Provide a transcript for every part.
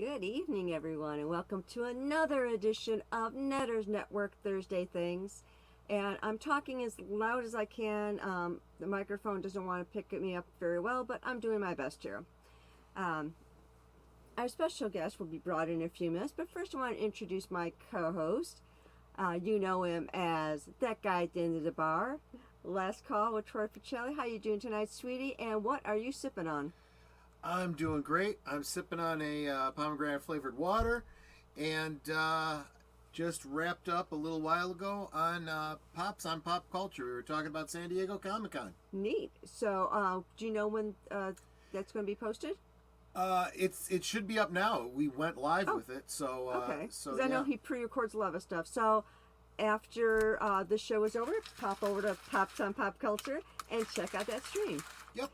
Good evening, everyone, and welcome to another edition of Netters Network Thursday Things. And I'm talking as loud as I can. The microphone doesn't want to pick me up very well, but I'm doing my best here. Our special guest will be brought in a few minutes, but first I want to introduce my co-host. You know him as that guy at the end of the bar. Last call with Troy Ficelli. How you doing tonight, sweetie? And what are you sipping on? I'm doing great. I'm sipping on a pomegranate flavored water, and just wrapped up a little while ago on Pops on Pop Culture. We were talking about San Diego Comic Con. Neat. So, do you know when that's going to be posted? It should be up now. We went live with it, so Okay. so Because I know he pre-records a lot of stuff. So, after the show is over, pop over to Pops on Pop Culture and check out that stream. Yep.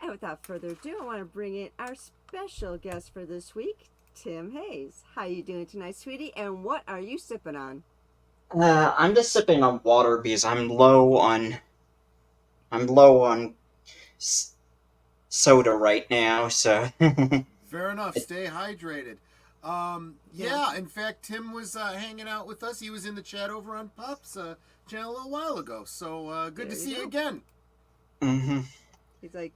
And without further ado, I want to bring in our special guest for this week, Tim Hayes. How you doing tonight, sweetie? And what are you sipping on? I'm just sipping on water because I'm low on soda right now. So Fair enough. Stay hydrated. Yeah. In fact, Tim was hanging out with us. He was in the chat over on Pops channel a little while ago. So good to see you again. hmm He's like,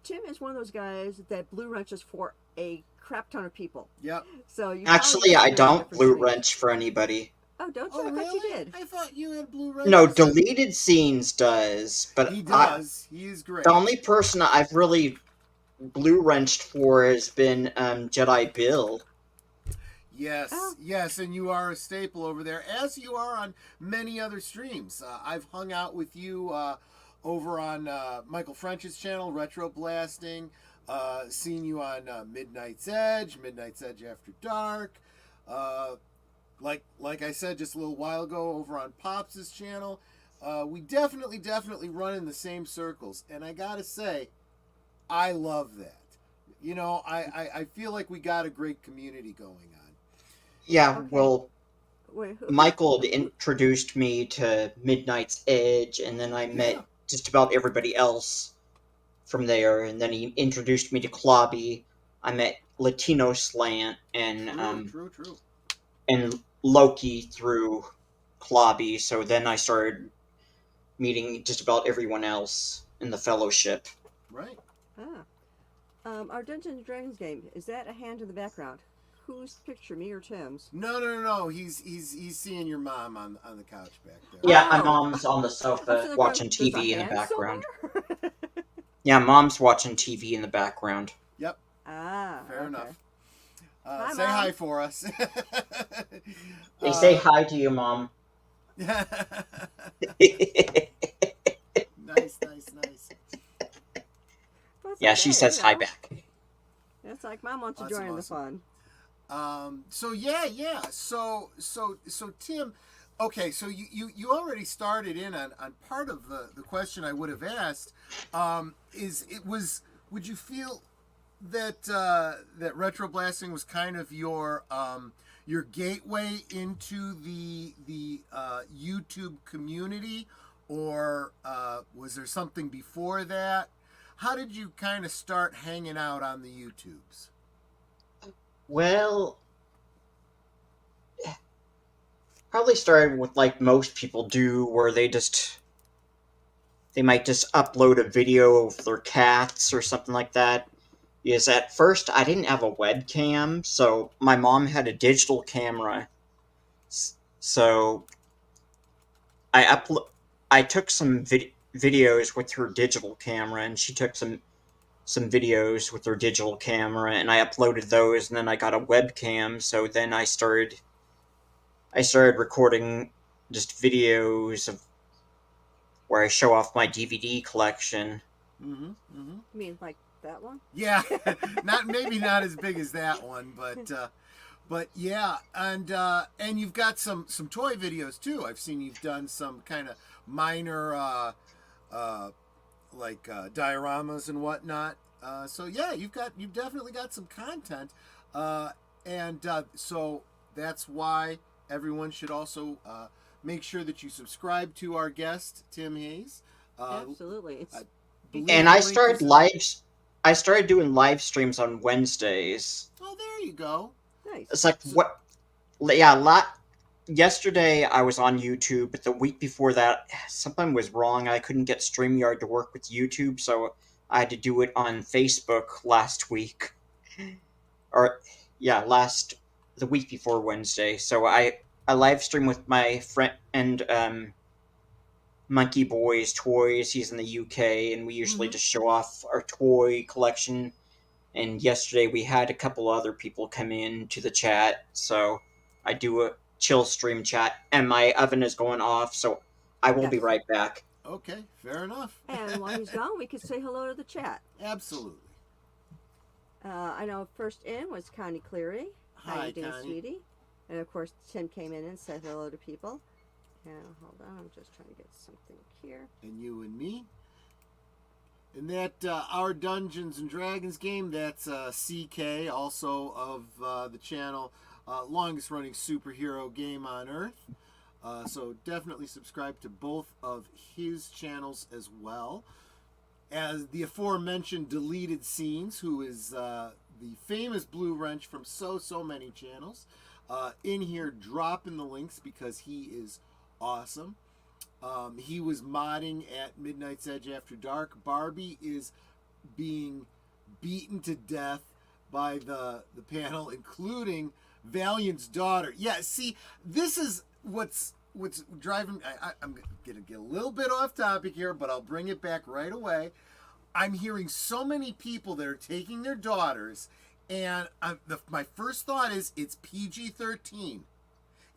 Tim is one of those guys that blue wrenches for a crap ton of people. Yep. So you Actually, I don't blue wrench for anybody. Oh, don't you? Oh, I really? thought you did. I thought you had blue wrenches. No, deleted scenes does, but He does. He is great. The only person I've really blue wrenched for has been Jedi Bill. Yes, yes, and you are a staple over there, as you are on many other streams. I've hung out with you over on Michael French's channel, Retro Blasting. Seen you on Midnight's Edge After Dark. Like I said just a little while ago over on Pops' channel. We definitely run in the same circles, and I gotta say, I love that. You know, I feel like we got a great community going on. Yeah, Okay. well, Wait, Michael had introduced me to Midnight's Edge, and then I met just about everybody else from there, and then he introduced me to Klobby. I met Latino Slant and True. and Loki through Klobby, so then I started meeting just about everyone else in the fellowship. Right. Our Dungeons and Dragons game, is that a hand in the background? Whose picture, me or Tim's? No. He's seeing your mom on the couch back there. Yeah, my Oh. mom's on the sofa watching There's a TV in the hand background. somewhere? Yeah, mom's watching TV in the background. Yep. Fair Enough. Hi, say Mom. hi for us. They say hi to you, Mom. nice. Yeah, she says hi back. It's like Mom wants to Awesome, join the fun. So Tim, okay, so you already started in on part of the question I would have asked. Would you feel that that retro blasting was kind of your gateway into the YouTube community, or was there something before that? How did you kind of start hanging out on the YouTubes? Well, probably started with like most people do, where they might just upload a video of their cats or something like that. Because at first I didn't have a webcam, so my mom had a digital camera. So I took some videos with her digital camera, and she took some videos with her digital camera, and I uploaded those, and then I got a webcam, so then I started recording just videos of where I show off my DVD collection. You mean like that one? Yeah, maybe not as big as that one, but yeah, and you've got some toy videos too. I've seen you've done some kind of minor dioramas and whatnot. So yeah, you've definitely got some content, and so that's why everyone should also make sure that you subscribe to our guest Tim Hayes. Absolutely. And I started doing live streams on Wednesdays. Oh, you go. Nice. It's like what? Yeah, yesterday I was on YouTube, but the week before that something was wrong. I couldn't get StreamYard to work with YouTube, so I had to do it on Facebook last week. Or yeah, the week before Wednesday. So I live stream with my friend Monkey Boy's Toys. He's in the UK, and we usually Mm-hmm. just show off our toy collection. And yesterday we had a couple other people come in to the chat, so I do a chill stream chat, and my oven is going off, so I will Yes. be right back. Okay, fair enough. And while he's gone, we could say hello to the chat. Absolutely. I know first in was Connie Cleary. How Hi, you doing, Connie. sweetie? And of course, Tim came in and said hello to people. And hold on, I'm just trying to get something here. And you and me. And that Our Dungeons and Dragons game, that's CK, also of the channel, longest running superhero game on Earth. So definitely subscribe to both of his channels as well. As the aforementioned Deleted Scenes, who is the famous Blue Wrench from so many channels, in here dropping the links because he is awesome. He was modding at Midnight's Edge After Dark. Barbie is being beaten to death by the panel, including Valiant's daughter. Yeah, see, this is what's driving. I'm going to get a little bit off topic here, but I'll bring it back right away. I'm hearing so many people that are taking their daughters, and my first thought is it's PG-13.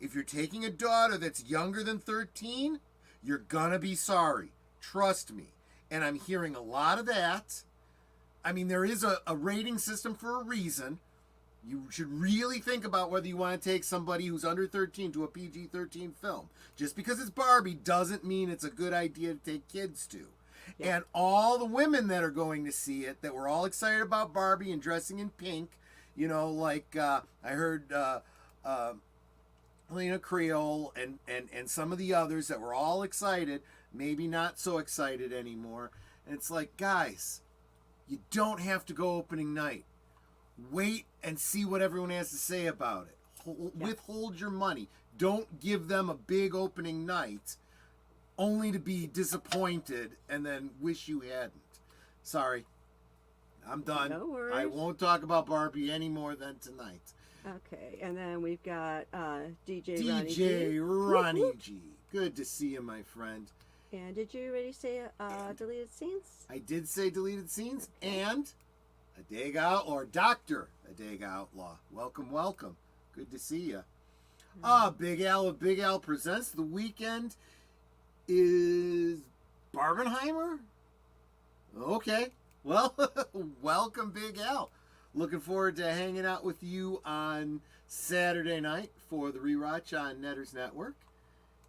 If you're taking a daughter that's younger than 13, you're gonna be sorry. Trust me. And I'm hearing a lot of that. I mean, there is a rating system for a reason. You should really think about whether you want to take somebody who's under 13 to a PG-13 film. Just because it's Barbie doesn't mean it's a good idea to take kids to. Yeah. And all the women that are going to see it, that were all excited about Barbie and dressing in pink, you know, like I heard Lena Creole and some of the others that were all excited, maybe not so excited anymore. And it's like, guys, you don't have to go opening night. Wait and see what everyone has to say about it. Withhold your money. Don't give them a big opening night only to be disappointed and then wish you hadn't. Sorry. I'm done. No worries. I won't talk about Barbie any more than tonight. Okay, and then we've got DJ Ronnie G. DJ Ronnie G. Good to see you, my friend. And did you already say Deleted Scenes? I did say Deleted Scenes and Adega Outlaw, or Dr. Adega Outlaw. Welcome, welcome. Good to see you. Big Al of Big Al Presents. The weekend is Barbenheimer? Okay. Well, welcome, Big Al. Looking forward to hanging out with you on Saturday night for the rewatch on Netters Network.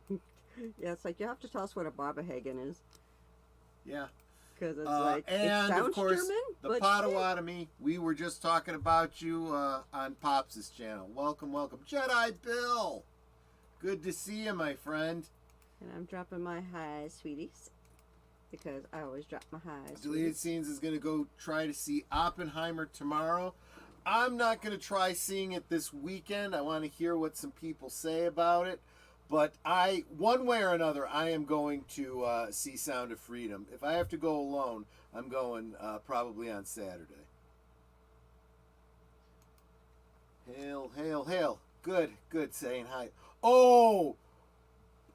Yeah, it's like you have to tell us what a Barbenhagen is. Yeah. Because it's like, and it sounds of course, German, the but Potawatomi. We were just talking about you on Pops' channel. Welcome, welcome. Jedi Bill. Good to see you, my friend. And I'm dropping my highs, sweeties. Because I always drop my highs. Deleted Scenes is going to go try to see Oppenheimer tomorrow. I'm not going to try seeing it this weekend. I want to hear what some people say about it. But one way or another, I am going to see Sound of Freedom. If I have to go alone, I'm going probably on Saturday. Hail, hail, hail. Good, good, saying hi. Oh,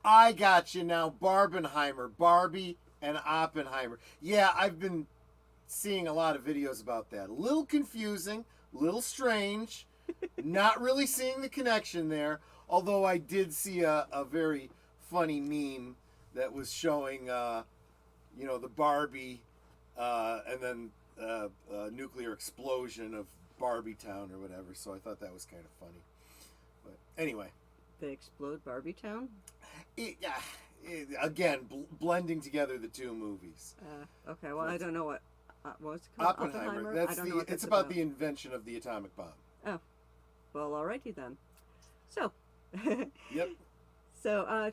I got you now. Barbenheimer, Barbie and Oppenheimer. Yeah, I've been seeing a lot of videos about that. A little confusing, a little strange. Not really seeing the connection there. Although I did see a very funny meme that was showing, the Barbie and then a nuclear explosion of Barbie Town or whatever. So I thought that was kind of funny. But anyway. They explode Barbie Town? Again, blending together the two movies. Okay, well, I don't know what was it called? Oppenheimer. It's about about the invention of the atomic bomb. Oh, well, alrighty then. So. Yep. So,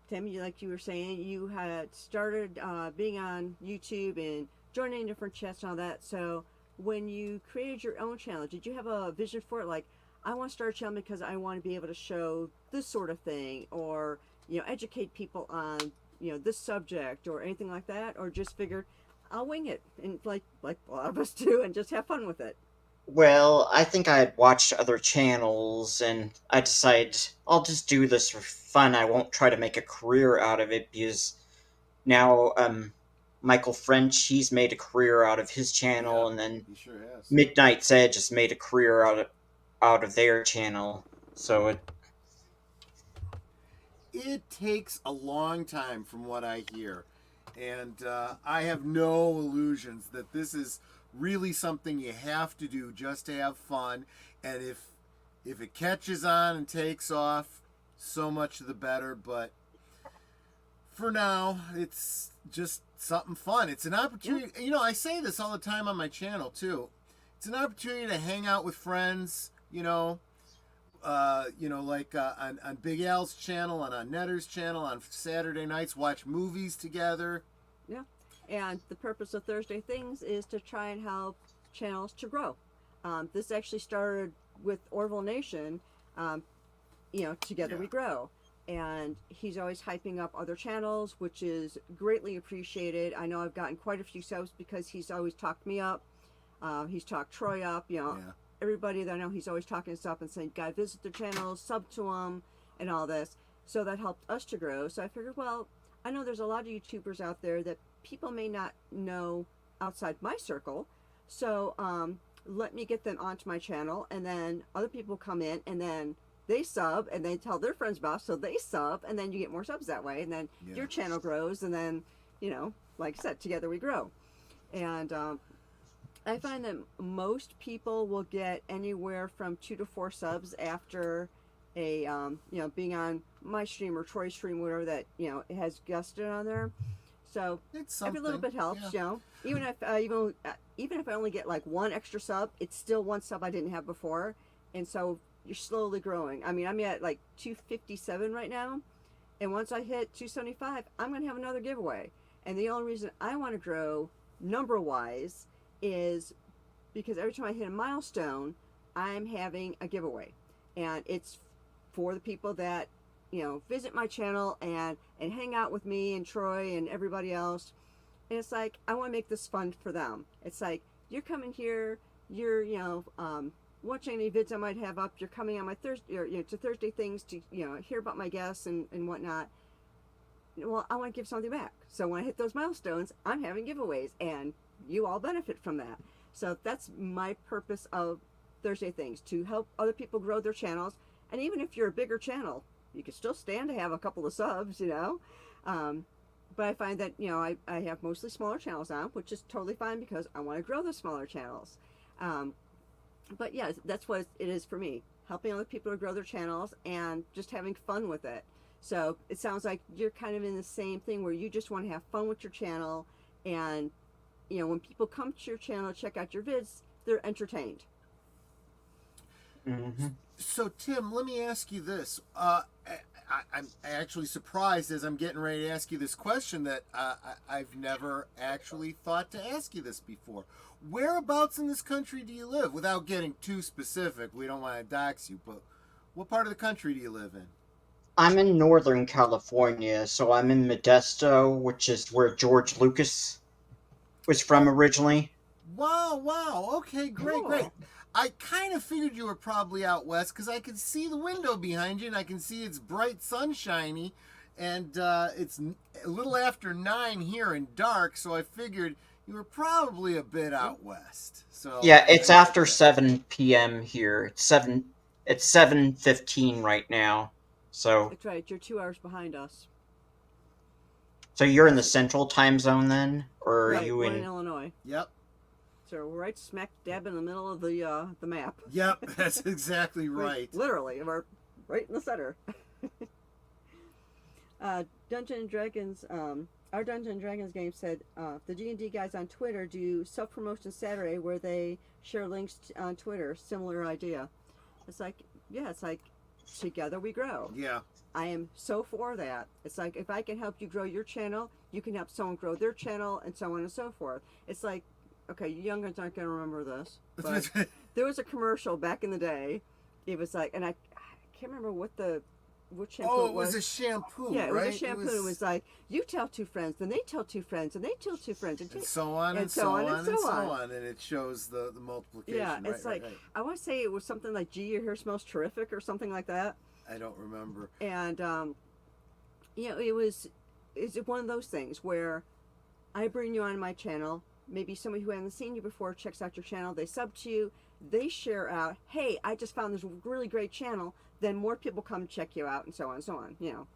Tim, like you were saying, you had started being on YouTube and joining different chats and all that. So, when you created your own channel, did you have a vision for it? Like, I want to start a channel because I want to be able to show this sort of thing, or educate people on this subject or anything like that, or just figured I'll wing it and like a lot of us do and just have fun with it. Well, I think I had watched other channels, and I decided I'll just do this for fun. I won't try to make a career out of it because now, Michael French, he's made a career out of his Yeah, channel, and then he sure has. Midnight's Edge has made a career out of their channel. So It takes a long time, from what I hear, and I have no illusions that this is really something you have to do just to have fun. And if it catches on and takes off, so much the better. But for now, it's just something fun. It's an opportunity. I say this all the time on my channel too. It's an opportunity to hang out with friends. Like on Big Al's channel and on Netter's channel on Saturday nights, watch movies together. Yeah. And the purpose of Thursday Things is to try and help channels to grow. This actually started with Orville Nation, Together We Grow. And he's always hyping up other channels, which is greatly appreciated. I know I've gotten quite a few subs because he's always talked me up. He's talked Troy up, everybody that I know, he's always talking us up and saying, "Gotta visit their channels, sub to them," and all this. So that helped us to grow. So I figured, well, I know there's a lot of YouTubers out there that people may not know outside my circle. So let me get them onto my channel, and then other people come in, and then they sub, and they tell their friends about it, so they sub, and then you get more subs that way, and then your channel grows, and then, like I said, together we grow. And I find that most people will get anywhere from 2 to 4 subs after a being on my stream or Troy's stream, whatever that it has guested on there. So every little bit helps. Even if even if I only get like 1 extra sub, it's still 1 sub I didn't have before, and so you're slowly growing. I mean, I'm at like 257 right now, and once I hit 275, I'm gonna have another giveaway. And the only reason I want to grow number wise is because every time I hit a milestone, I'm having a giveaway, and it's for the people that visit my channel and hang out with me and Troy and everybody else. And it's like, I want to make this fun for them. It's like, you're coming here, you're watching any vids I might have up, you're coming on my Thursday to Thursday Things to hear about my guests and whatnot. Well, I want to give something back. So when I hit those milestones, I'm having giveaways, and you all benefit from that. So that's my purpose of Thursday Things, to help other people grow their channels. And even if you're a bigger channel, you can still stand to have a couple of subs, but I find that I have mostly smaller channels on, which is totally fine because I want to grow the smaller channels. But yeah, that's what it is for me, helping other people to grow their channels and just having fun with it. So it sounds like you're kind of in the same thing where you just want to have fun with your channel, and when people come to your channel, check out your vids, they're entertained. Mm-hmm. So Tim, let me ask you this. I'm actually surprised as I'm getting ready to ask you this question that I've never actually thought to ask you this before. Whereabouts in this country do you live? Without getting too specific, we don't want to dox you, but what part of the country do you live in? I'm in Northern California, so I'm in Modesto, which is where George Lucas was from originally. Wow. Okay, great. Cool. I kind of figured you were probably out west because I could see the window behind you, and I can see it's bright, sunshiny, and it's a little after 9 here and dark, so I figured you were probably a bit out west. So Yeah, it's after 7 p.m. here. It's 7:15 right now. So That's right, you're 2 hours behind us. you're in the central time zone then, or are Right, you we're in? in Illinois. Yep. So we're right smack dab in the middle of the map. Yep, that's exactly right. Literally, we're right in the center. Dungeons and Dragons, our Dungeons and Dragons game said the D&D guys on Twitter do self-promotion Saturday where they share links on Twitter. Similar idea. It's like, it's like together we grow. Yeah. I am so for that. It's like, if I can help you grow your channel, you can help someone grow their channel, and so on and so forth. It's like, okay, you young guys aren't gonna remember this, but there was a commercial back in the day. It was like, and I can't remember what shampoo Oh, it it was a shampoo, Yeah, it right? was a shampoo. It was like, you tell two friends, then they tell two friends, and they tell two friends, and so on and so on and so on, and it shows the multiplication. Yeah, it's right, like right. I want to say it was something like, "Gee, your hair smells terrific" or something like that. I don't remember. And you know, it's one of those things where I bring you on my channel. Maybe somebody who hasn't seen you before checks out your channel. They sub to you. They share out, "Hey, I just found this really great channel." Then more people come check you out, and so on and so on. You know.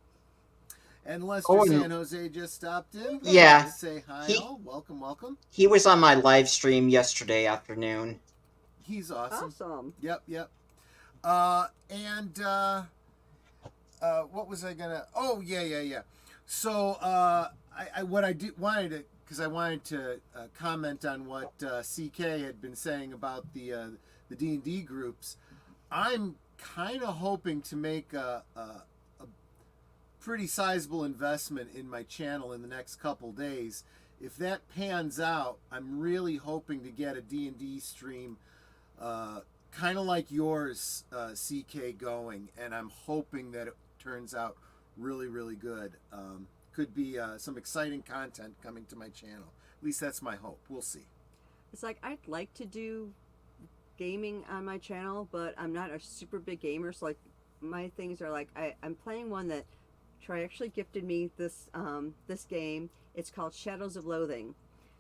And Lester San Jose just stopped in. Yeah. Say hi, all. Welcome, welcome. He was on my live stream yesterday afternoon. He's awesome. Awesome. Yep. What was I gonna? Oh, yeah. So, what I wanted to, because I wanted to comment on what CK had been saying about the D&D groups. I'm kind of hoping to make a pretty sizable investment in my channel in the next couple days. If that pans out, I'm really hoping to get a D&D stream kind of like yours, CK, going, and I'm hoping that it turns out really, really good. Could be some exciting content coming to my channel. At least that's my hope. We'll see. It's like, I'd like to do gaming on my channel, but I'm not a super big gamer, so like my things are like, I'm playing one that Troy actually gifted me this this game. It's called Shadows of Loathing.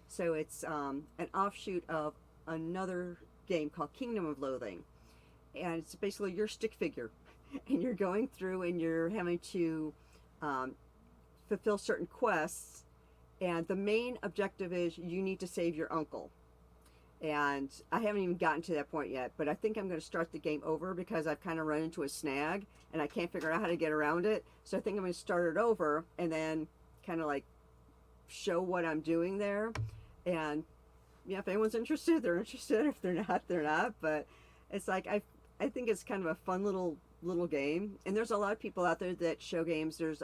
So it's an offshoot of another game called Kingdom of Loathing, and it's basically your stick figure, and you're going through and you're having to fulfill certain quests, and the main objective is you need to save your uncle. And I haven't even gotten to that point yet, but I think I'm going to start the game over because I've kind of run into a snag and I can't figure out how to get around it. So I think I'm going to start it over and then kind of like show what I'm doing there. And yeah, if anyone's interested, they're interested. If they're not, they're not. But it's like, I think it's kind of a fun little game. And there's a lot of people out there that show games. There's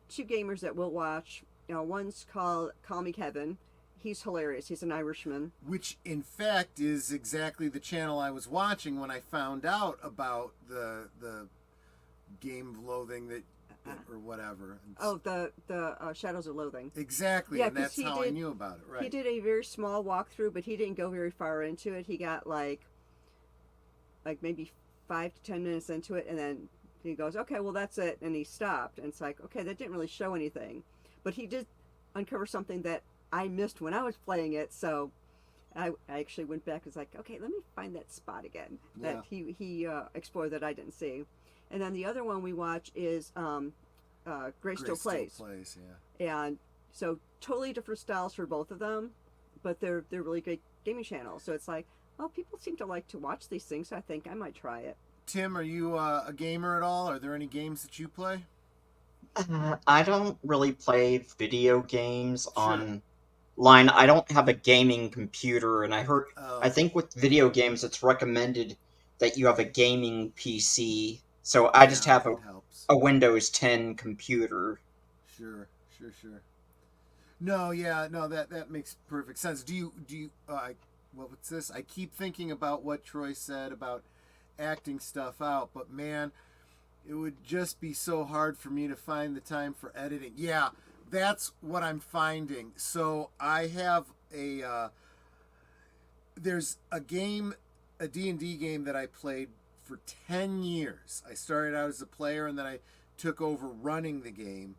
two gamers that we'll watch. You know, one's called Call Me Kevin. He's hilarious. He's an Irishman. Which, in fact, is exactly the channel I was watching when I found out about the game of loathing that or whatever. Oh, the Shadows of Loathing. Exactly, Yeah, and that's how I knew about it. Right. He did a very small walkthrough, but he didn't go very far into it. He got like maybe 5 to 10 minutes into it, and then he goes, "Okay, well that's it," and he stopped. And it's like, okay, that didn't really show anything, but he did uncover something that I missed when I was playing it, so I actually went back and was like, okay, let me find that spot again that he explored that I didn't see. And then the other one we watch is Grace Still Plays. And so totally different styles for both of them, but they're really great gaming channels. So it's like, well, people seem to like to watch these things, so I think I might try it. Tim, are you a gamer at all? Are there any games that you play? I don't really play video games online. I don't have a gaming computer, and I think with video games it's recommended that you have a gaming PC. So I just have a Windows 10 computer. Sure. No, that makes perfect sense. Do you what's this? I keep thinking about what Troy said about acting stuff out, but man, it would just be so hard for me to find the time for editing. Yeah, that's what I'm finding. So I have there's a game, a D&D game that I played for 10 years. I started out as a player and then I took over running the game.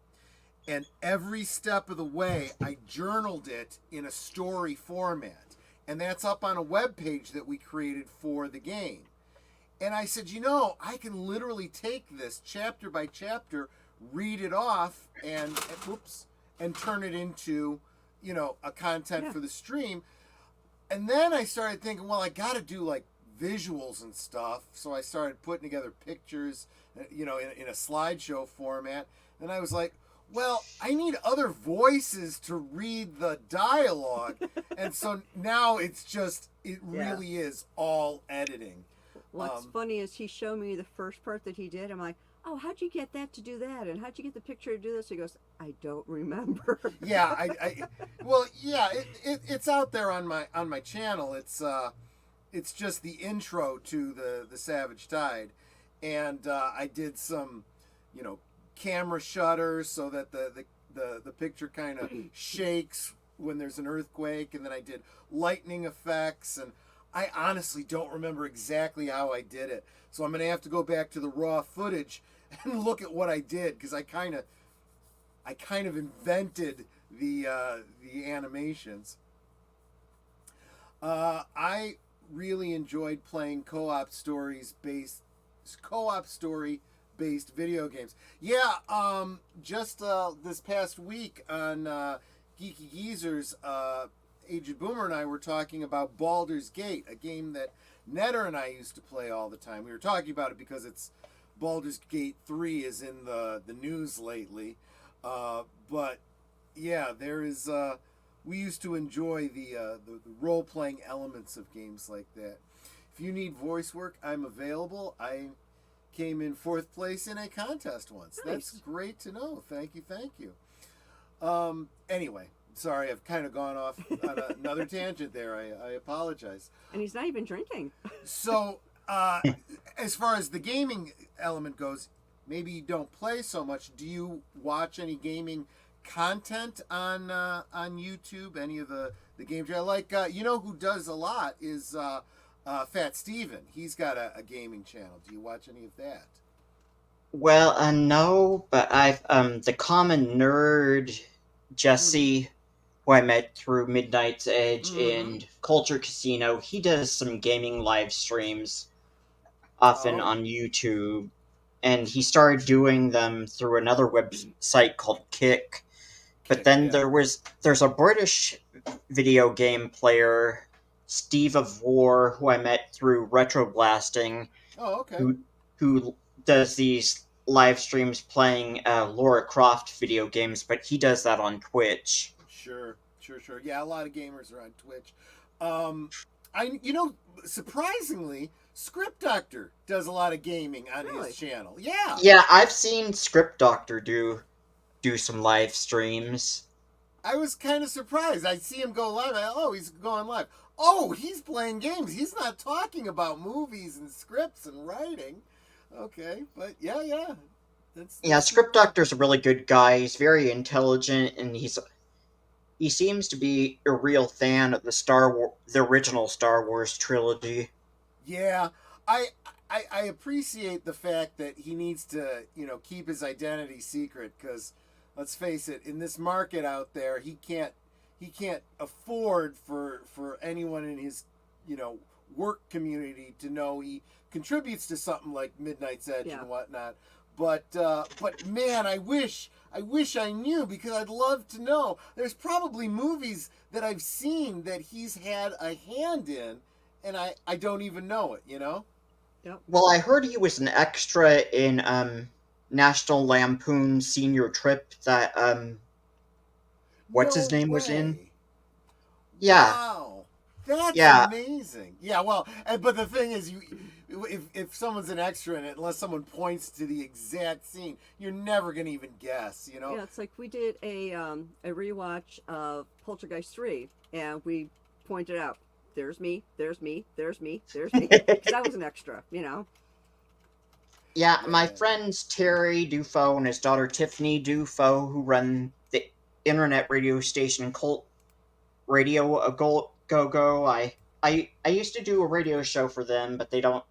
And every step of the way, I journaled it in a story format. And that's up on a web page that we created for the game. And I said, I can literally take this chapter by chapter, read it off, and turn it into, a content for the stream. And then I started thinking, well, I got to do like visuals and stuff. So I started putting together pictures, in a slideshow format. And I was like, well, I need other voices to read the dialogue. And so now it really is all editing. What's funny is he showed me the first part that he did. I'm like, oh, how'd you get that to do that? And how'd you get the picture to do this? He goes, I don't remember. Yeah, well, yeah, it's out there on my channel. It's just the intro to the Savage Tide, and I did some, camera shutters so that the picture kind of shakes when there's an earthquake, and then I did lightning effects, and I honestly don't remember exactly how I did it. So I'm gonna have to go back to the raw footage and look at what I did, because I kind of invented the animations. I really enjoyed playing co-op story based video games. Yeah, just this past week on Geeky Geezers, Aged Boomer and I were talking about Baldur's Gate, a game that Netter and I used to play all the time. We were talking about it because Baldur's Gate 3 is in the news lately. But yeah, there is. We used to enjoy the role playing elements of games like that. If you need voice work, I'm available. I came in 4th place in a contest once. Nice. That's great to know. Thank you. Anyway, sorry, I've kind of gone off on another tangent there. I apologize. And he's not even drinking. So, as far as the gaming element goes, maybe you don't play so much. Do you watch any gaming content on YouTube? Any of the games? I like, who does a lot is Fat Steven. He's got a gaming channel. Do you watch any of that? Well, no, but I've the common nerd Jesse, who I met through Midnight's Edge and Culture Casino. He does some gaming live streams often on YouTube, and he started doing them through another website called Kick. But then there's a British video game player, Steve of War, who I met through Retro Blasting. Oh, okay. Who does these live streams playing Lara Croft video games, but he does that on Twitch. Sure. Yeah, a lot of gamers are on Twitch. Surprisingly, Script Doctor does a lot of gaming on his channel. Yeah. Yeah, I've seen Script Doctor do some live streams. I was kind of surprised. I see him go live. He's going live. Oh, he's playing games. He's not talking about movies and scripts and writing. Okay, but yeah. Script Doctor's a really good guy. He's very intelligent, and he seems to be a real fan of the original Star Wars trilogy. Yeah, I appreciate the fact that he needs to, keep his identity secret, because let's face it, in this market out there, he can't afford for anyone in his, work community to know he contributes to something like Midnight's Edge and whatnot. But man, I wish I knew, because I'd love to know. There's probably movies that I've seen that he's had a hand in, and I don't even know it, Yep. Well, I heard he was an extra in National Lampoon Senior Trip that his name was in. Yeah. Wow. That's amazing. Yeah, well, but the thing is, if someone's an extra in it, unless someone points to the exact scene, you're never gonna even guess, Yeah, it's like we did a rewatch of Poltergeist 3, and we pointed out, there's me, because I was an extra, Yeah, my friends Terry Dufo and his daughter Tiffany Dufo, who run the internet radio station Cult Radio Go. I used to do a radio show for them, but they don't.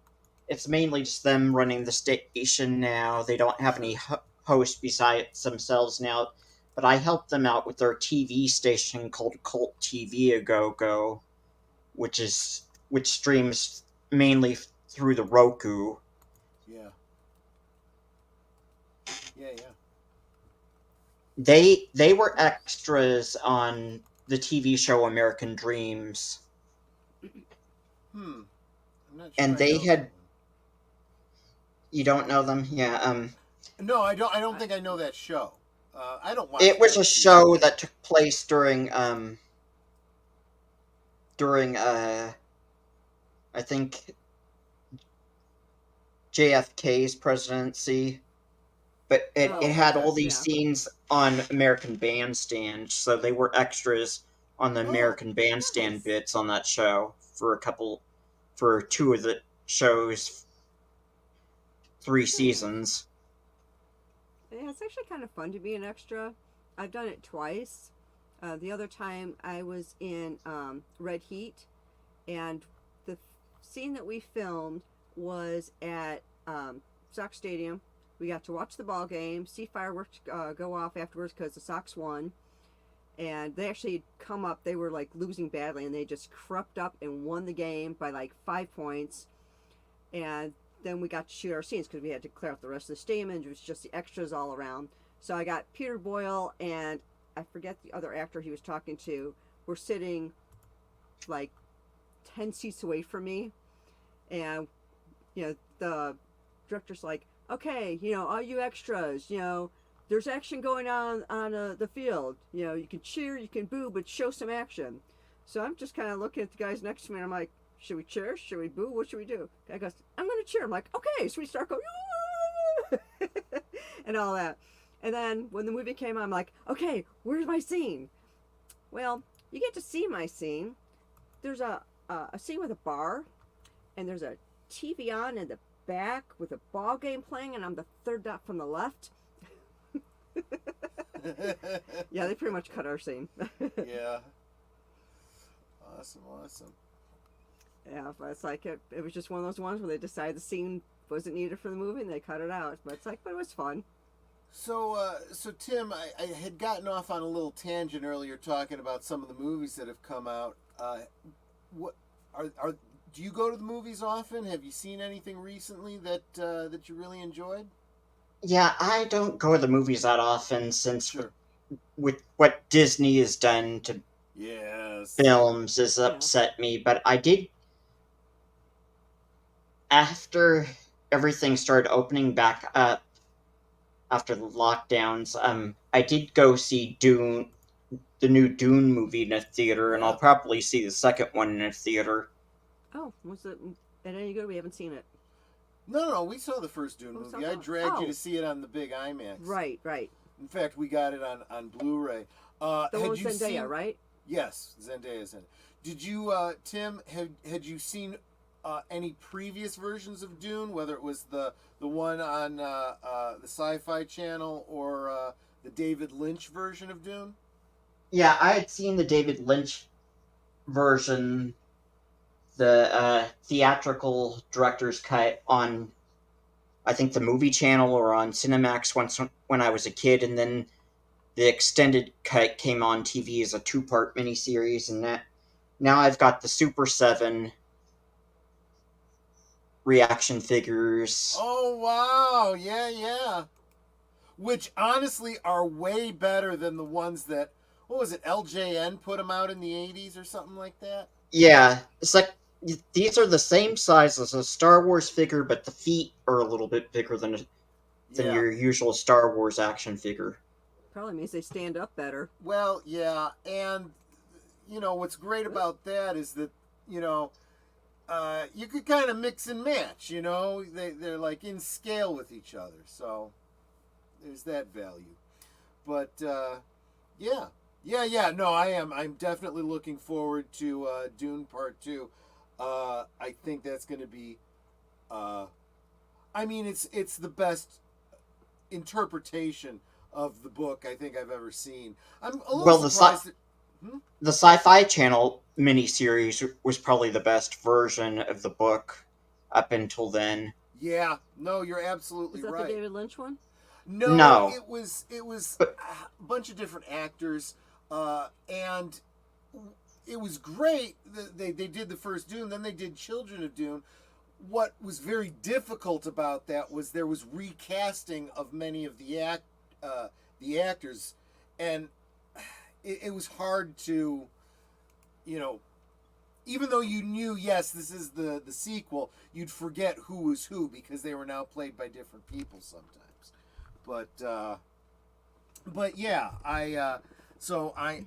It's mainly just them running the station now. They don't have any hosts besides themselves now. But I helped them out with their TV station called Cult TV A Go, which streams mainly through the Roku. Yeah. They were extras on the TV show American Dreams. I'm not sure. And they had. You don't know them? Yeah. No, I don't. I don't think I know that show. I don't watch. It was a show that took place during I think JFK's presidency. but it Oh, had okay. all these Yeah. scenes on American Bandstand, so they were extras on the Oh, American Bandstand Nice. bits on that show for two of the show's three Nice. seasons. Yeah, it's actually kind of fun to be an extra. I've done it twice. The other time I was in Red Heat, and the scene that we filmed was at Sox Stadium. We got to watch the ball game, see fireworks go off afterwards because the Sox won. And they actually come up, they were like losing badly, and they just crept up and won the game by like 5 points. And then we got to shoot our scenes because we had to clear out the rest of the stadium, and it was just the extras all around. So I got Peter Boyle and I forget the other actor he was talking to. We're sitting like 10 seats away from me, and the director's like, okay, all you extras, there's action going on the field. You can cheer, you can boo, but show some action. So I'm just kind of looking at the guys next to me, and I'm like, should we cheer? Should we boo? What should we do? Guy goes, I'm going to cheer. I'm like, okay. So we start going, and all that. And then when the movie came on, I'm like, okay, where's my scene? Well, you get to see my scene. There's a scene with a bar, and there's a TV on in the back with a ball game playing, and I'm the third dot from the left. Yeah, they pretty much cut our scene. yeah. Awesome, awesome. Yeah, but it's like it was just one of those ones where they decided the scene wasn't needed for the movie and they cut it out. But it was fun. So Tim, I had gotten off on a little tangent earlier talking about some of the movies that have come out. What are do you go to the movies often? Have you seen anything recently that you really enjoyed? Yeah, I don't go to the movies that often since Sure. with what Disney has done to Yes. films has Yeah. upset me, but I did after everything started opening back up after the lockdowns. I did go see Dune, the new Dune movie in a theater, and I'll Yeah. probably see the second one in a theater. Oh, was it at any good? We haven't seen it. No, we saw the first Dune Oh, we saw movie. I that? dragged you Oh. to see it on the big IMAX. Right. In fact, we got it on Blu-ray. The one Had with you Zendaya, seen? right? Yes, Zendaya's in it. Did you, Tim? Had you seen any previous versions of Dune? Whether it was the one on the Sci-Fi Channel or the David Lynch version of Dune? Yeah, I had seen the David Lynch version, the theatrical director's cut on, I think, the movie channel or on Cinemax once when I was a kid, and then the extended cut came on TV as a two-part miniseries, and that now I've got the Super 7 reaction figures. Oh wow, yeah. Which honestly are way better than the ones that what was it? LJN put them out in the '80s or something like that. Yeah, it's like these are the same size as a Star Wars figure, but the feet are a little bit bigger than Yeah. your usual Star Wars action figure. Probably means they stand up better. Well, yeah, and what's great about that is that you know you could kind of mix and match. They're like in scale with each other, so there's that value. But yeah. No, I'm definitely looking forward to Dune Part Two. I think that's going to be. I mean, it's the best interpretation of the book I think I've ever seen. I'm a little Well, surprised. the Sci-Fi Channel miniseries was probably the best version of the book up until then. Yeah, no, you're absolutely Is that right. the David Lynch one? No, No. it was But a bunch of different actors, and it was great. They did the first Dune, then they did Children of Dune. What was very difficult about that was there was recasting of many of the actors, and it was hard to, you know, even though you knew, yes, this is the sequel, you'd forget who was who because they were now played by different people sometimes. But yeah, I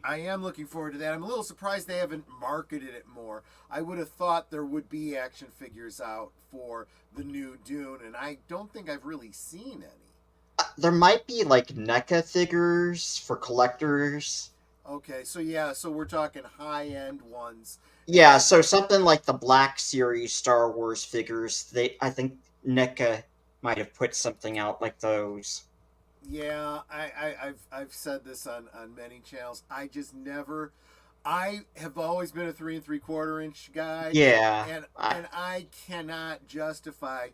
am looking forward to that. I'm a little surprised they haven't marketed it more. I would have thought there would be action figures out for the new Dune, and I don't think I've really seen any. there might be like NECA figures for collectors. Okay, so yeah, so we're talking high end ones, Yeah, and so something like the Black Series Star Wars figures. I think NECA might have put something out like those. yeah, I've said this on many channels. I just never. I have always been a 3 3/4 inch guy, Yeah, and I cannot justify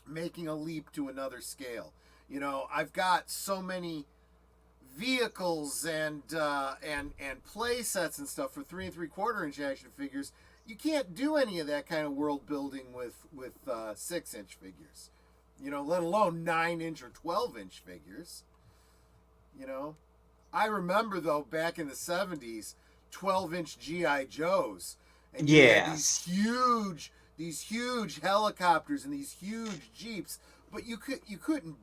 making a leap to another scale. You know, I've got so many vehicles and play sets and stuff for 3 3/4 inch action figures. You can't do any of that kind of world building with 6 inch figures. You know, let alone 9 inch or 12 inch figures. You know, I remember though back in the 70s, 12 inch GI Joes, and you had yes. these huge helicopters and these huge jeeps, but you couldn't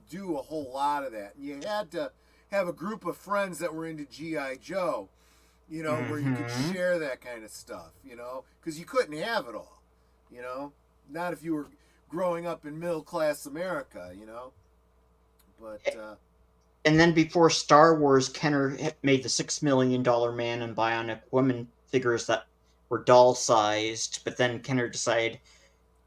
do a whole lot of that. And you had to have a group of friends that were into GI Joe, you know, where you could Hmm. share that kind of stuff, you know, because you couldn't have it all, you know, not if you were growing up in middle class America, you know. But And then before Star Wars, Kenner made the $6 Million Man and Bionic Woman figures that were doll sized, but then Kenner decided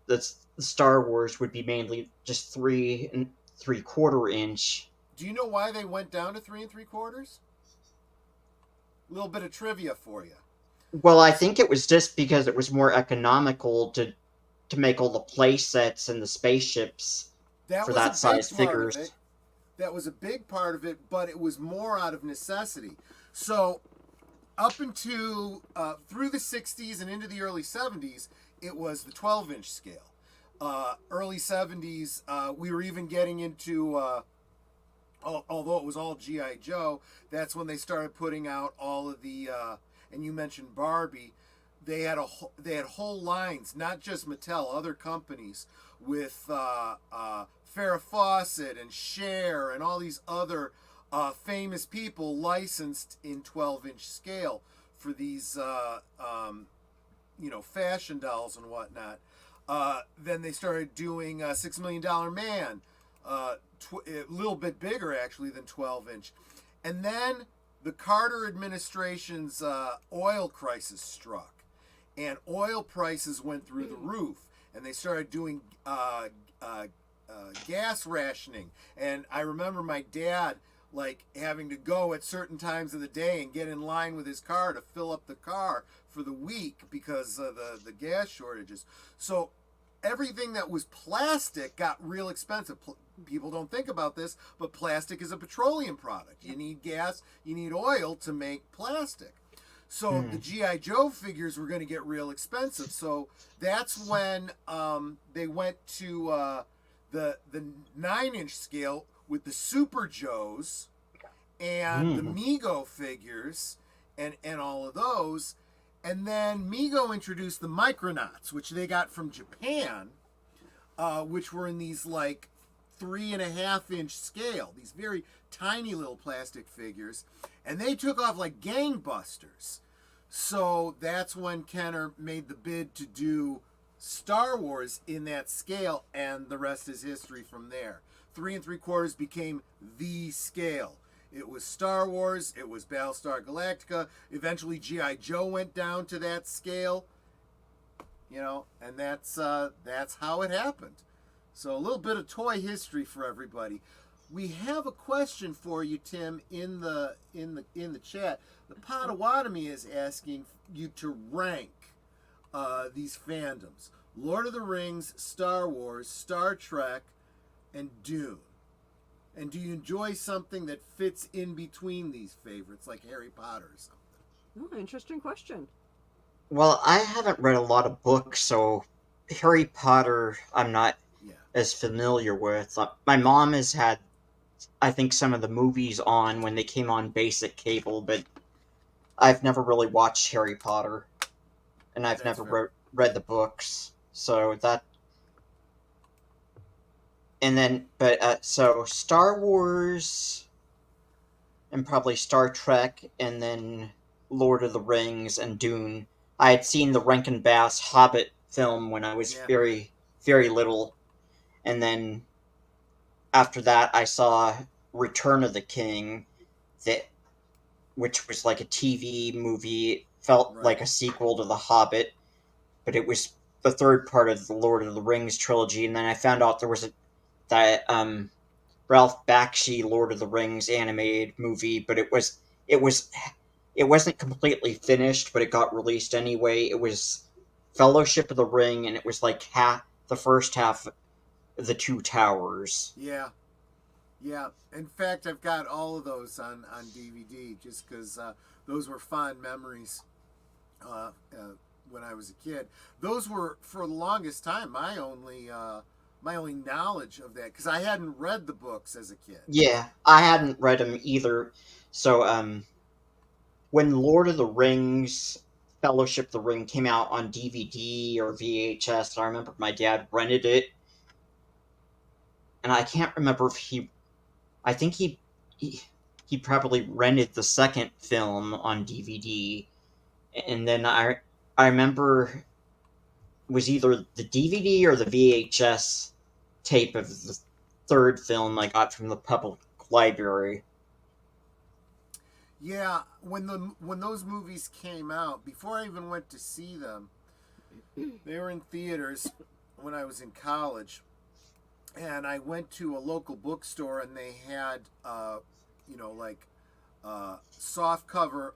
that the Star Wars would be mainly just 3 and 3/4 inch. do you know why they went down to 3 3/4? A little bit of trivia for you. Well, I think it was just because it was more economical to make all the play sets and the spaceships That for was a that big size part of figures. it. That was a big part of it, but it was more out of necessity. So up into through the 60s and into the early 70s, it was the 12 inch scale. Early 70s, we were even getting into, although it was all G.I. Joe, that's when they started putting out all of the, and you mentioned Barbie. They had whole lines, not just Mattel, other companies with Farrah Fawcett and Cher and all these other famous people licensed in 12 inch scale for these fashion dolls and whatnot. Then they started doing $6 Million Man, a little bit bigger actually than 12 inch. And then the Carter administration's oil crisis struck, and oil prices went through the roof, and they started doing gas rationing. And I remember my dad like having to go at certain times of the day and get in line with his car to fill up the car for the week because of the gas shortages. So everything that was plastic got real expensive. People don't think about this, but plastic is a petroleum product. You need gas, you need oil to make plastic. So the GI Joe figures were going to get real expensive. So that's when they went to the 9 inch scale with the Super Joes and the Mego figures and all of those. And then Mego introduced the Micronauts, which they got from Japan, which were in these like 3.5 inch scale, these very tiny little plastic figures, and they took off like gangbusters. So that's when Kenner made the bid to do Star Wars in that scale, and the rest is history from there. 3 3/4 became the scale. It was Star Wars, it was Battlestar Galactica. Eventually, G.I. Joe went down to that scale, you know, and that's how it happened. So a little bit of toy history for everybody. We have a question for you, Tim, in the chat. The Potawatomi is asking you to rank these fandoms: Lord of the Rings, Star Wars, Star Trek, and Dune. And do you enjoy something that fits in between these favorites, like Harry Potter or something? Oh, interesting question. Well, I haven't read a lot of books, so Harry Potter I'm not Yeah. as familiar with. My mom has had, I think, some of the movies on when they came on basic cable, but I've never really watched Harry Potter, and I've That's never fair. read the books. So that, and then, but so Star Wars and probably Star Trek, and then Lord of the Rings and Dune. I had seen the Rankin Bass Hobbit film when I was Yeah. very, very little, and then after that, I saw Return of the King, that which was like a TV movie. It felt Right. like a sequel to The Hobbit, but it was the third part of the Lord of the Rings trilogy. And then I found out there was that Ralph Bakshi Lord of the Rings animated movie, but it was it wasn't completely finished, but it got released anyway. It was Fellowship of the Ring, and it was like the first half of the Two Towers. Yeah. Yeah. In fact, I've got all of those on DVD just because those were fond memories when I was a kid. Those were, for the longest time, my only knowledge of that because I hadn't read the books as a kid. Yeah, I hadn't read them either. So when Lord of the Rings Fellowship of the Ring came out on DVD or VHS, I remember my dad rented it, and I can't remember if I think he probably rented the second film on DVD, and then I remember it was either the DVD or the VHS tape of the third film I got from the public library. Yeah, when those movies came out, before I even went to see them, they were in theaters when I was in college, and I went to a local bookstore and they had like a soft cover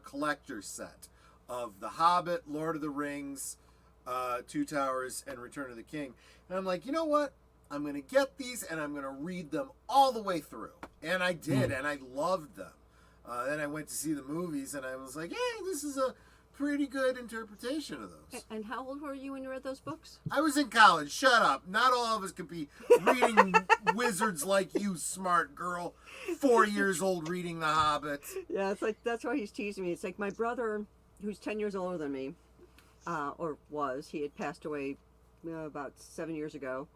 collector set of The Hobbit, Lord of the Rings, Two Towers, and Return of the King. And I'm like, you know what? I'm gonna get these and I'm gonna read them all the way through. And I did, and I loved them. Then I went to see the movies and I was like, hey, this is a pretty good interpretation of those. And how old were you when you read those books? I was in college. Shut up. Not all of us could be reading wizards like you, smart girl. 4 years old reading The Hobbit. Yeah, it's like that's why he's teasing me. It's like my brother, who's 10 years older than me, or was. He had passed away about 7 years ago.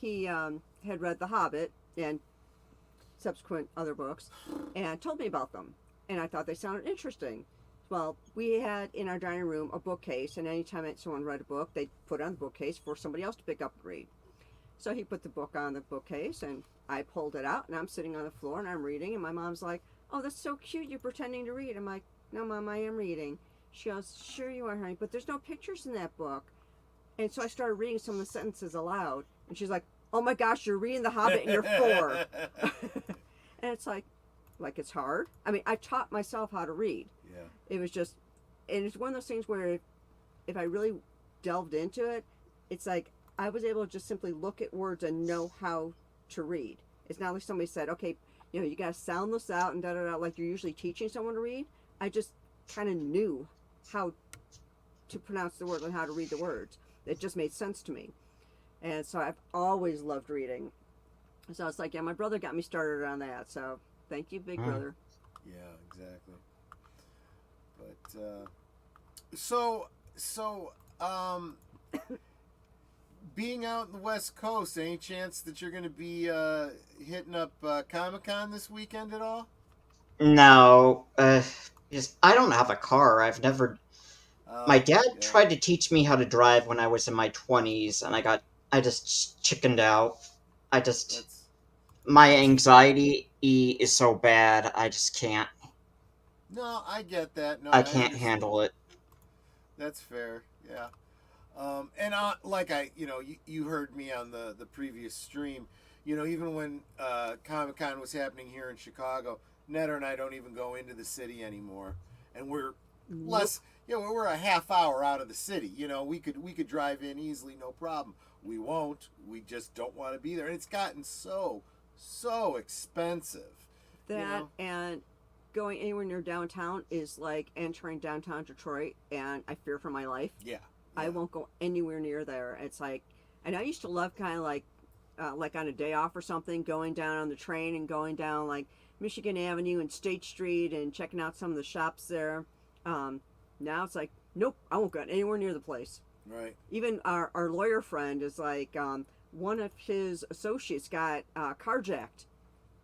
He had read The Hobbit and subsequent other books and told me about them. And I thought they sounded interesting. Well, we had in our dining room a bookcase, and anytime someone read a book, they'd put it on the bookcase for somebody else to pick up and read. So he put the book on the bookcase, and I pulled it out, and I'm sitting on the floor, and I'm reading, and my mom's like, oh, that's so cute, you're pretending to read. I'm like, no, Mom, I am reading. She goes, sure you are, honey, but there's no pictures in that book. And so I started reading some of the sentences aloud, and she's like, oh my gosh, you're reading The Hobbit and you're 4. And it's like it's hard. I mean, I taught myself how to read. Yeah. It was just, and it's one of those things where if I really delved into it, it's like I was able to just simply look at words and know how to read. It's not like somebody said, okay, you got to sound this out and da-da-da, like you're usually teaching someone to read. I just kind of knew how to pronounce the words and how to read the words. It just made sense to me. And so I've always loved reading. So it's like, yeah, my brother got me started on that. So thank you, big brother. Yeah, exactly. But so being out in the West Coast, any chance that you're going to be hitting up Comic-Con this weekend at all? No, just I don't have a car. I've never. My dad tried to teach me how to drive when I was in my 20s, and I just chickened out. My anxiety is so bad, I just can't. No, I get that. No, I can't handle it. That's fair. Yeah. And you heard me on the previous stream. Even when Comic-Con was happening here in Chicago, Netter and I don't even go into the city anymore, and we're less. We're a half hour out of the city. We could drive in easily, no problem. We won't. We just don't want to be there, and it's gotten so expensive. And going anywhere near downtown is like entering downtown Detroit, and I fear for my life. Yeah. I won't go anywhere near there. It's like, and I used to love kind of like on a day off or something, going down on the train and going down like Michigan Avenue and State Street and checking out some of the shops there. Now it's like, nope, I won't go anywhere near the place. Right. Even our lawyer friend is like, one of his associates got carjacked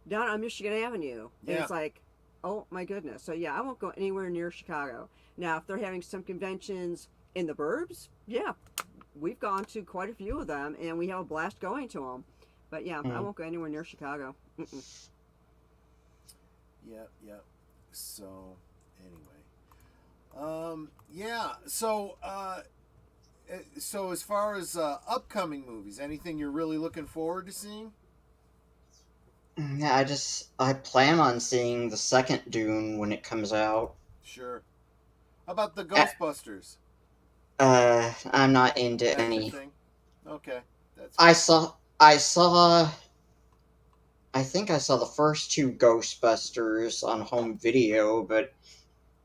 down on Michigan Avenue. And it's like, oh my goodness. So yeah, I won't go anywhere near Chicago. Now, if they're having some conventions in the burbs, yeah, we've gone to quite a few of them and we have a blast going to them. But yeah, I won't go anywhere near Chicago. Mm-mm. Yep. So, anyway. Yeah. So as far as upcoming movies, anything you're really looking forward to seeing? Yeah, I plan on seeing the second Dune when it comes out. Sure. How about the Uh, Ghostbusters? I'm not into Not your any. thing? Okay, that's I fine. saw I saw I think I saw the first two Ghostbusters on home video, but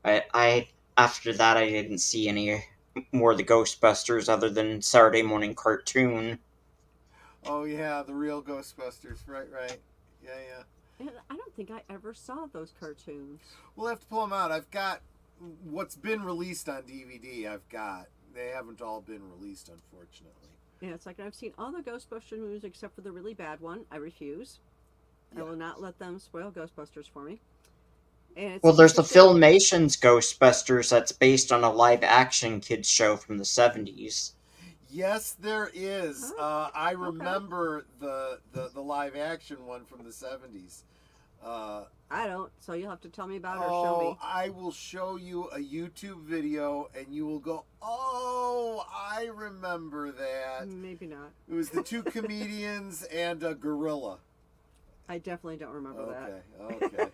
I after that I didn't see any more of the Ghostbusters other than Saturday morning cartoon. Oh yeah, the real Ghostbusters. Right. Yeah. And I don't think I ever saw those cartoons. We'll have to pull them out. I've got what's been released on DVD. I've got. They haven't all been released, unfortunately. Yeah, it's like I've seen all the Ghostbusters movies except for the really bad one. I refuse. I Yeah. will not let them spoil Ghostbusters for me. And it's Well, there's the interesting. Filmation's Ghostbusters that's based on a live action kids show from the 70s. Yes, there is. Oh, I okay. remember the live action one from the 70s. I don't, so you'll have to tell me about it or show me. I will show you a YouTube video and you will go, "Oh, I remember that." Maybe not. It was the two comedians and a gorilla. I definitely don't remember Okay.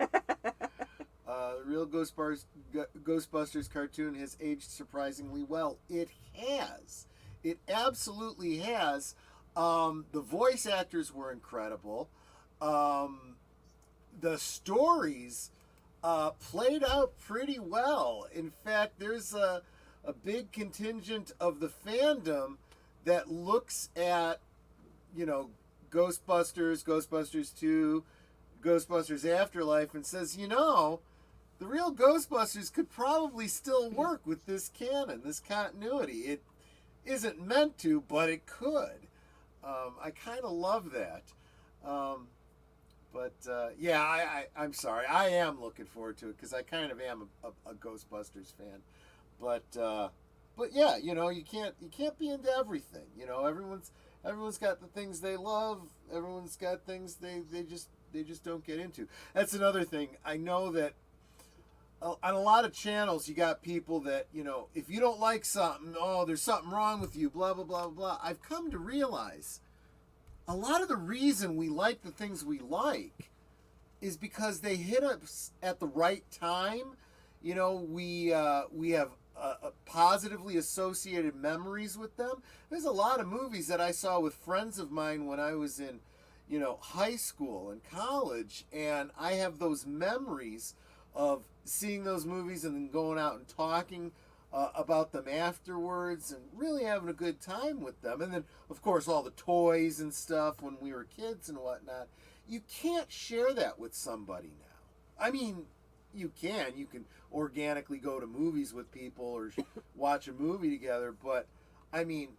The real Ghostbusters cartoon has aged surprisingly well. It has. It absolutely has. The voice actors were incredible. The stories played out pretty well. In fact, there's a big contingent of the fandom that looks at, Ghostbusters, Ghostbusters 2, Ghostbusters Afterlife, and says, the real Ghostbusters could probably still work with this canon, this continuity. It isn't meant to, but it could. I kind of love that. I'm sorry. I am looking forward to it because I kind of am a Ghostbusters fan. But yeah, you can't be into everything. Everyone's got the things they love. Everyone's got things they just don't get into. That's another thing. I know that on a lot of channels you got people that, if you don't like something, oh, there's something wrong with you, blah blah blah blah. I've come to realize a lot of the reason we like the things we like is because they hit us at the right time. We have positively associated memories with them. There's a lot of movies that I saw with friends of mine when I was in, high school and college, and I have those memories of seeing those movies and then going out and talking about them afterwards and really having a good time with them. And then, of course, all the toys and stuff when we were kids and whatnot. You can't share that with somebody now. I mean, you can organically go to movies with people or watch a movie together, but I mean,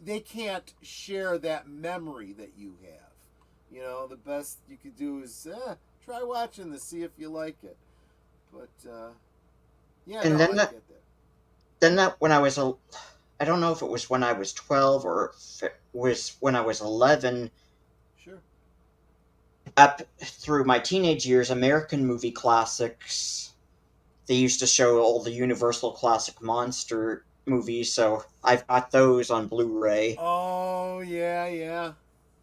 they can't share that memory that you have. The best you could do is try watching this, see if you like it. But yeah, And no, I get that. then that when I don't know if it was when I was 12 or if it was when I was 11. Sure. Up through my teenage years, American movie classics, they used to show all the Universal classic monster movies, so I've got those on Blu-ray. Oh yeah.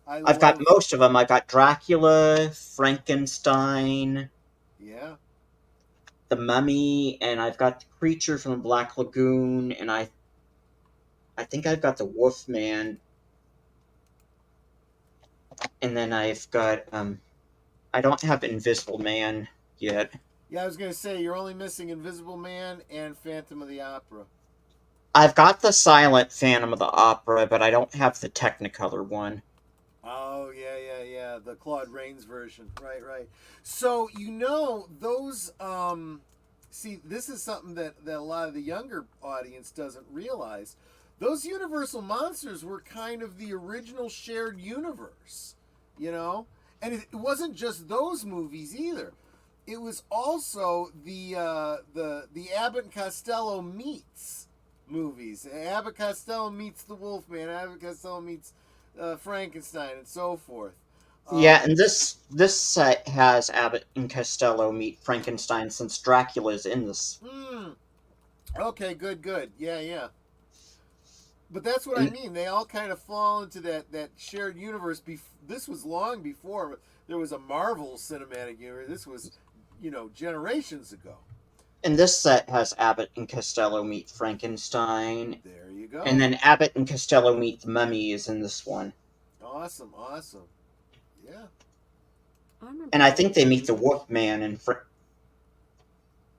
I've got most of them. I've got Dracula, Frankenstein, Yeah. The Mummy, and I've got the Creature from the Black Lagoon, and I think I've got the Wolfman, and then I've got I don't have Invisible Man yet. Yeah, I was gonna say you're only missing Invisible Man and Phantom of the Opera. I've got the silent Phantom of the Opera, but I don't have the Technicolor one. Oh yeah. The Claude Rains version. Right. So those see, this is something that a lot of the younger audience doesn't realize. Those Universal monsters were kind of the original shared universe, and it wasn't just those movies either. It was also the Abbott and Costello meets movies. Abbott Costello meets the Wolfman. Abbott Costello meets Frankenstein and so forth. Yeah, and this set has Abbott and Costello meet Frankenstein since Dracula's in this. Okay, good. Yeah. But that's what I And mean. They all kind of fall into that shared universe. This was long before there was a Marvel cinematic universe. This was, generations ago. and this set has Abbott and Costello meet Frankenstein, There you and go. then Abbott and Costello meet the mummies in this one. Awesome. Yeah. I remember And I that. think they meet the Wolfman and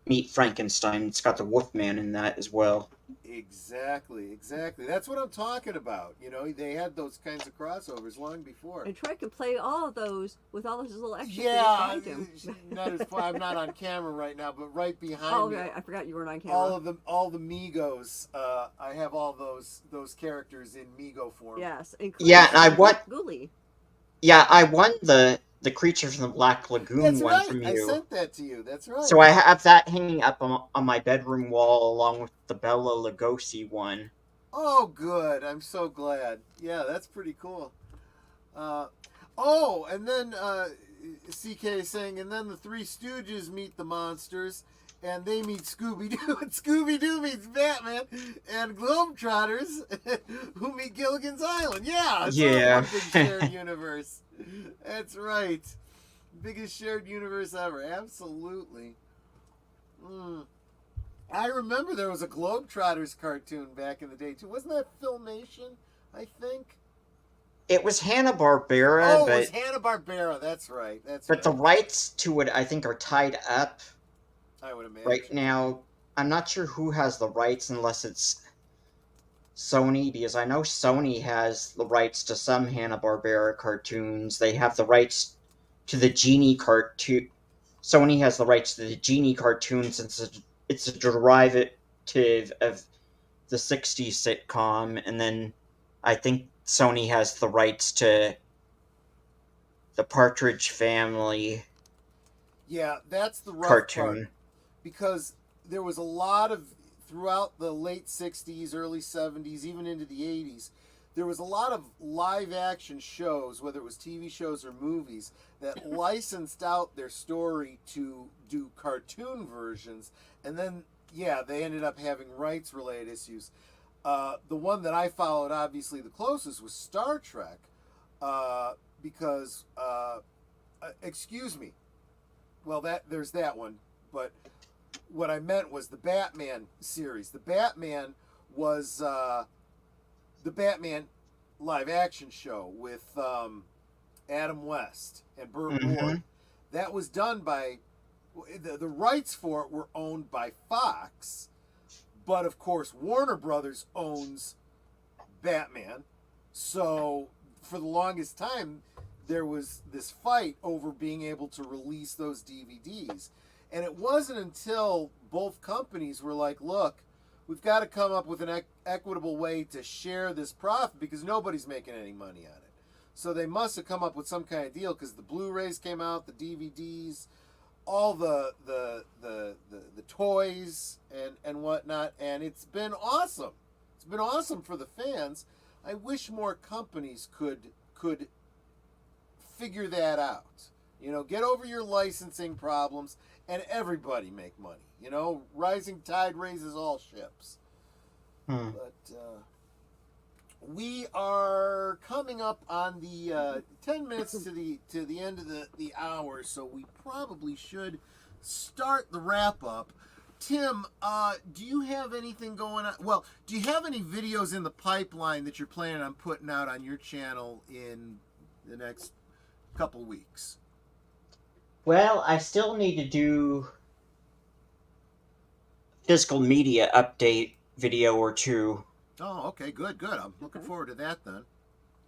meet Frankenstein. It's got the Wolfman in that as well. Exactly. That's what I'm talking about. They had those kinds of crossovers long before. And Troy can play all of those with all his little extras Yeah, behind him. not as far. I'm not on camera right now, but right behind Oh, me, okay. I forgot you weren't on camera. all the Migos. I have all those characters in Migo form. Yes, including Yeah, and I won. Ghoulie. Yeah, I won the Creature from the Black Lagoon That's one right. from I you. sent that to you. That's right. So I have that hanging up on my bedroom wall along with the Bela Lugosi one. Oh, good. I'm so glad. Yeah, that's pretty cool. And then CK is saying, and then the Three Stooges meet the monsters, and they meet Scooby-Doo, and Scooby-Doo meets Batman, and Globetrotters, who meet Gilligan's Island. Yeah, it's all one big shared universe. That's right. Biggest shared universe ever. Absolutely. I remember there was a Globetrotters cartoon back in the day, too. Wasn't that Filmation, I think? It was Hanna-Barbera, It was but Hanna-Barbera. That's right. but the rights to it, I think, are tied up I would imagine. right now. I'm not sure who has the rights unless it's Sony, because I know Sony has the rights to some Hanna-Barbera cartoons. They have the rights to the Genie cartoon. Sony has the rights to the Genie cartoon since it's a derivative of the 60s sitcom, and then I think Sony has the rights to the Partridge Family Yeah, that's the rough cartoon. part. Because there was a lot of, throughout the late 60s, early 70s, even into the 80s, there was a lot of live action shows, whether it was TV shows or movies, that licensed out their story to do cartoon versions. And then, yeah, they ended up having rights related issues. The one that I followed, obviously, the closest was Star Trek. Because, excuse me. Well, there's that one. But what I meant was the Batman series. The Batman was the Batman live action show with Adam West and Burt Ward. That was done by the rights for it were owned by Fox, but of course Warner Brothers owns Batman. So for the longest time there was this fight over being able to release those DVDs. And it wasn't until both companies were like, look, we've got to come up with an equitable way to share this profit because nobody's making any money on it. So they must have come up with some kind of deal because the Blu-rays came out, the DVDs, all the toys and whatnot, and it's been awesome. It's been awesome for the fans. I wish more companies could figure that out. You know, get over your licensing problems and everybody make money. You know, rising tide raises all ships. But we are coming up on the 10 minutes to the end of the hour, so we probably should start the wrap up. Tim, do you have anything going on? Well, do you have any videos in the pipeline that you're planning on putting out on your channel in the next couple weeks? Well, I still need to do physical media update video or two. Oh, okay, good. I'm looking forward to that then.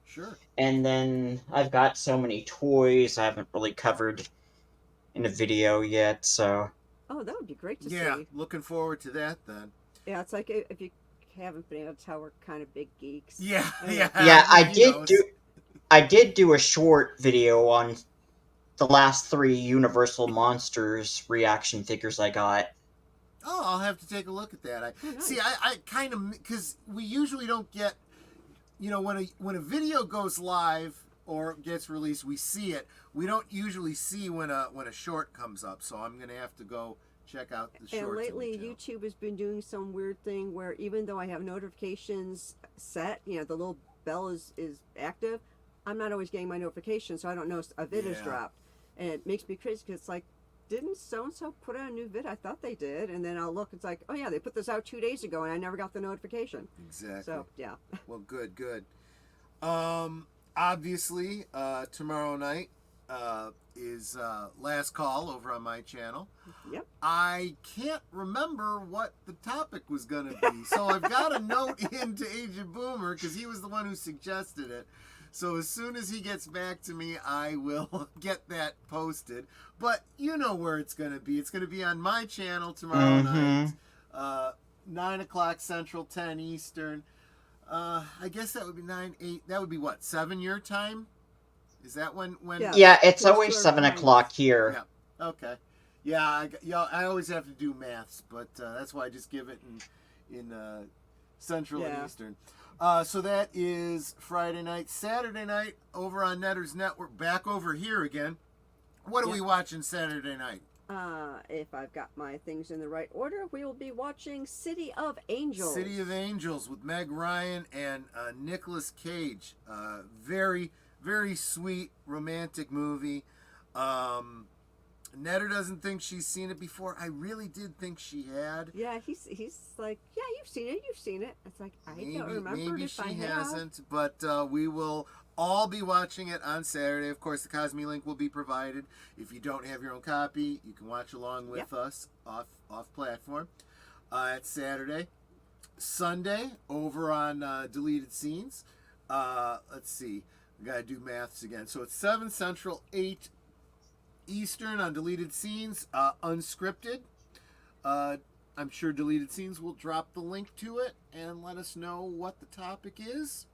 Sure. And then I've got so many toys I haven't really covered in a video yet, so... Oh, that would be great to see. Yeah, looking forward to that then. Yeah, it's like if you haven't been able to tell, we're kind of big geeks. Yeah. Yeah, I did do a short video on the last 3 Universal Monsters reaction figures I got. Oh, I'll have to take a look at that. Oh, nice. See, I kind of, because we usually don't get when a video goes live or gets released, we see it. We don't usually see when a short comes up. So I'm gonna have to go check out the shorts. And lately, on the channel. YouTube has been doing some weird thing where even though I have notifications set, the little bell is active, I'm not always getting my notifications, so I don't know if a vid is Yeah. dropped. And it makes me crazy because it's like, didn't so-and-so put out a new vid? I thought they did. And then I'll look, it's like, oh yeah, they put this out 2 days ago and I never got the notification. Exactly. So, yeah. Well, good. Obviously, tomorrow night is last call over on my channel. Yep. I can't remember what the topic was going to be, so I've got a note into Agent Boomer because he was the one who suggested it. So as soon as he gets back to me, I will get that posted. But you know where it's going to be. It's going to be on my channel tomorrow night, 9 o'clock Central, 10 Eastern. I guess that would be 9, 8. That would be what, 7 your time? Is that when? Yeah. Yeah, it's Close always to our 7 minds. o'clock here. Yeah. Okay. Yeah, I always have to do maths, but that's why I just give it in Central and Yeah. Eastern. So that is Friday night. Saturday night over on Netter's Network. Back over here again. What are we watching Saturday night? If I've got my things in the right order, we will be watching City of Angels. City of Angels with Meg Ryan and Nicolas Cage. Very, very sweet romantic movie. Netter doesn't think she's seen it before. I really did think she had. Yeah, he's like, yeah, you've seen it. It's like, I don't remember Maybe if she I have. hasn't, but we will all be watching it on Saturday. Of course, the Cosme link will be provided. If you don't have your own copy, you can watch along with us off platform. It's Saturday. Sunday, over on Deleted Scenes. Let's see. We got to do maths again. So it's 7 Central, 8 Eastern on Deleted Scenes, unscripted. I'm sure Deleted Scenes will drop the link to it and let us know what the topic is.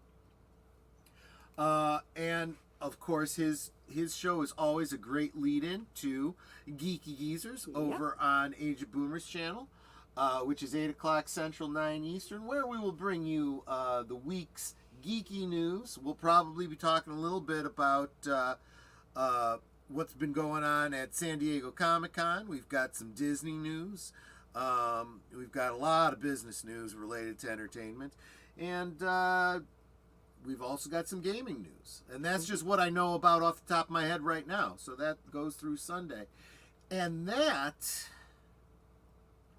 And of course, his show is always a great lead-in to Geeky Geezers over on Age of Boomers channel, which is 8 o'clock Central, 9 Eastern, where we will bring you the week's geeky news. We'll probably be talking a little bit about what's been going on at San Diego Comic-Con. We've got some Disney news. We've got a lot of business news related to entertainment. And we've also got some gaming news. And that's just what I know about off the top of my head right now. So that goes through Sunday. And that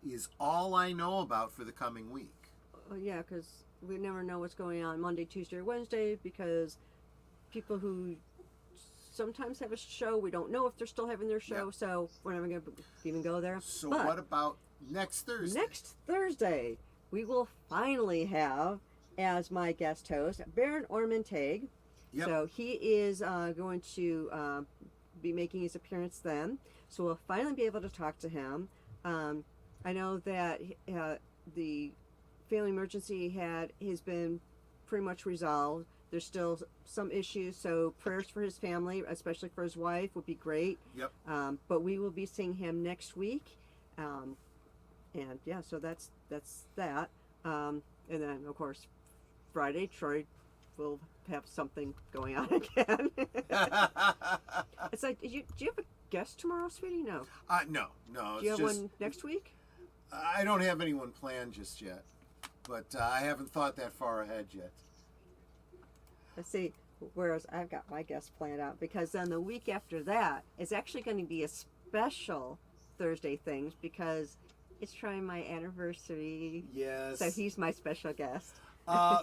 is all I know about for the coming week. Yeah, because we never know what's going on Monday, Tuesday, or Wednesday, because people who sometimes have a show, we don't know if they're still having their show, so we're never going to even go there. So But what about next Thursday? next Thursday, we will finally have, as my guest host, Baron Ormond-Tag. Yep. So he is going to be making his appearance then. So we'll finally be able to talk to him. I know that the family emergency he had has been pretty much resolved. There's still some issues, so prayers for his family, especially for his wife, would be great. Yep. But we will be seeing him next week. And yeah, so that's that. And then, of course, Friday, Troy will have something going on again. It's like, do you have a guest tomorrow, sweetie? No. No. Do you It's have just, one next week? I don't have anyone planned just yet. But I haven't thought that far ahead yet. Let's see. Whereas I've got my guest planned out, because then the week after that is actually going to be a special Thursday things, because it's trying my anniversary. Yes. So he's my special guest.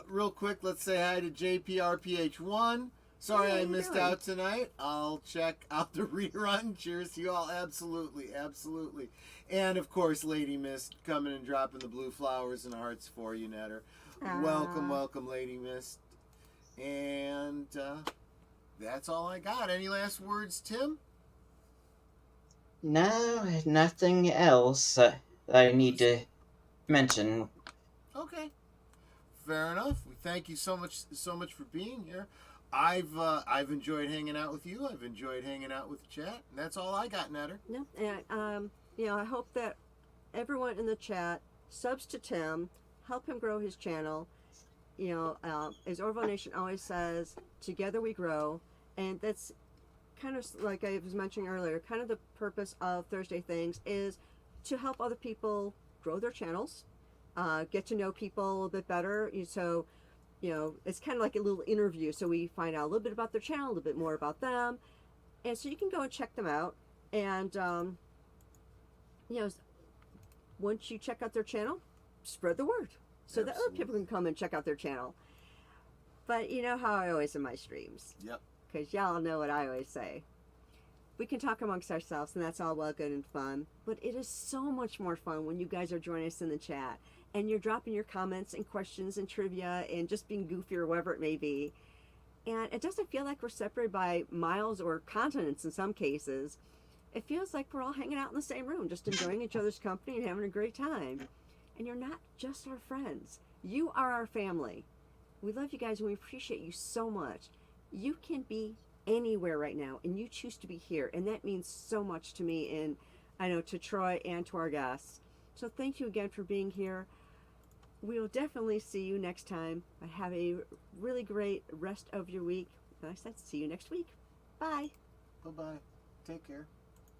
Real quick, let's say hi to JPRPH1. Sorry Hey, I how you missed doing? out tonight. I'll check out the rerun. Cheers to you all. Absolutely. And of course, Lady Mist coming and dropping the blue flowers and hearts for you, Netter. Welcome, Lady Mist. And that's all I got. Any last words, Tim? No, nothing else that I need to mention. Okay, fair enough. We thank you so much for being here. I've enjoyed hanging out with you. I've enjoyed hanging out with the chat. And that's all I got, Netter. No, and I hope that everyone in the chat subs to Tim, help him grow his channel. as Orville Nation always says, together we grow. And that's kind of like I was mentioning earlier, kind of the purpose of Thursday Things is to help other people grow their channels, get to know people a little bit better. So, it's kind of like a little interview. So we find out a little bit about their channel, a little bit more about them. And so you can go and check them out. And, once you check out their channel, spread the word so that other people can come and check out their channel. But you know how I always in my streams. Yep. Because y'all know what I always say. We can talk amongst ourselves, and that's all well, good, and fun. But it is so much more fun when you guys are joining us in the chat. And you're dropping your comments and questions and trivia and just being goofy or whatever it may be. And it doesn't feel like we're separated by miles or continents in some cases. It feels like we're all hanging out in the same room, just enjoying each other's company and having a great time. And you're not just our friends. You are our family. We love you guys and we appreciate you so much. You can be anywhere right now and you choose to be here. And that means so much to me and I know to Troy and to our guests. So thank you again for being here. We will definitely see you next time. Have a really great rest of your week. And I said, see you next week. Bye. Bye-bye. Take care.